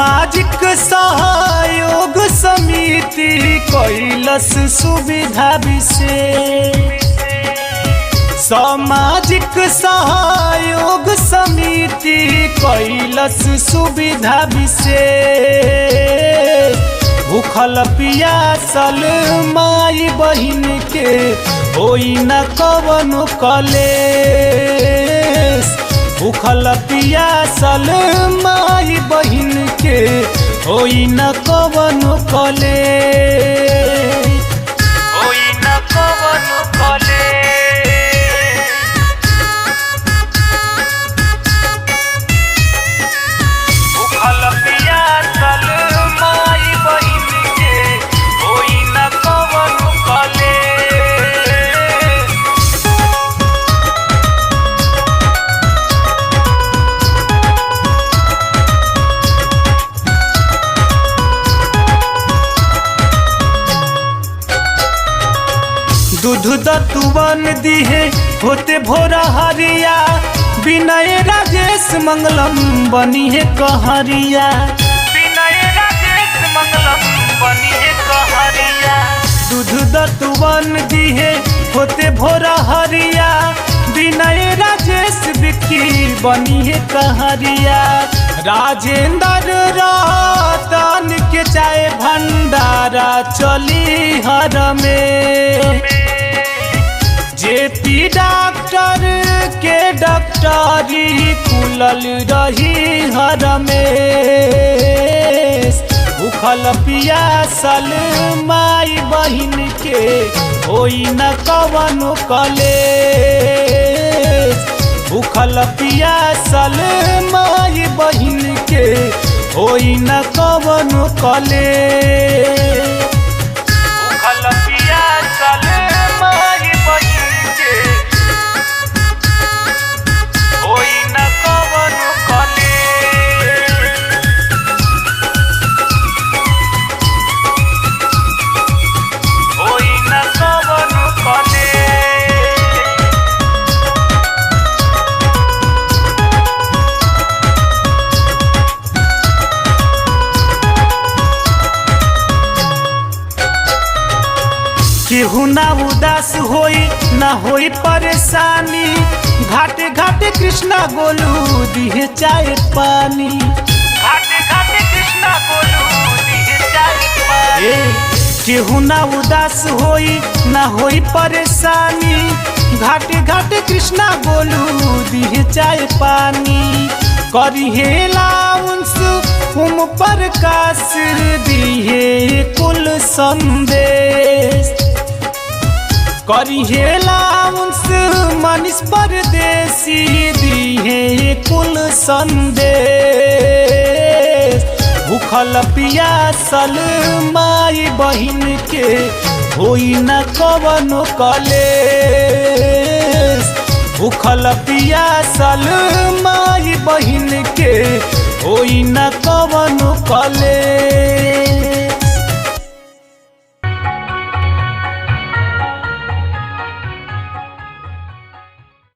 सामाजिक सहयोग समिति कैलस सुविधा विशेष। सामाजिक सहयोग समिति कैलस सुविधा विशेष। भूखल पियासल माई बहिन के होई न कवनो कलेश। भूखल पियासल माई बहिन के होई न कवनो कलेश। होई न कवनो कलेश। भूखल पियासल माई बहिन के होई न कवनो कलेश। दूध दतुवन दिहे होते भोरा हरिया। विनय राजेश मंगलम बनी है कहरिया। विनय राजेश मंगलम बनी है कहरिया। दूध दतुवन दिहे होते भोरा हरिया। विनय राजेश बिक्की बनी है कहरिया। राजेंद्र रतन के चाय भंडारा चली हर में। जेपी डॉक्टर के डॉक्टरी खुलल रही हर में। भूखल पियासल माई बहिन के होई न कवनो कलेश। भूखल पियासल माई बहिन के होई न कवनो कलेश। भूखल पियासल माई बहिन के होई न कवनो कलेश। होई न कवनो कलेश। केहू ना उदास होई ना होई परेशानी। घाटे घाटे कृष्णा गोलू दिहे चाय पानी। घाटे घाटे कृष्णा गोलू दिहे चाय पानी। केहू ना उदास होई ना होई परेशानी। घाटे घाटे कृष्णा गोलू दिहे चाय पानी। करी हे लाउंस उम प्रकाश दिहे कुल संदेश। करी हे लाउंस मनीष परदेसी दिहे कुल संदेश। भूखल पियासल माई बहिन के होई न कवनो कलेश। भूखल पियासल माई बहिन के होई न कवनो कलेश।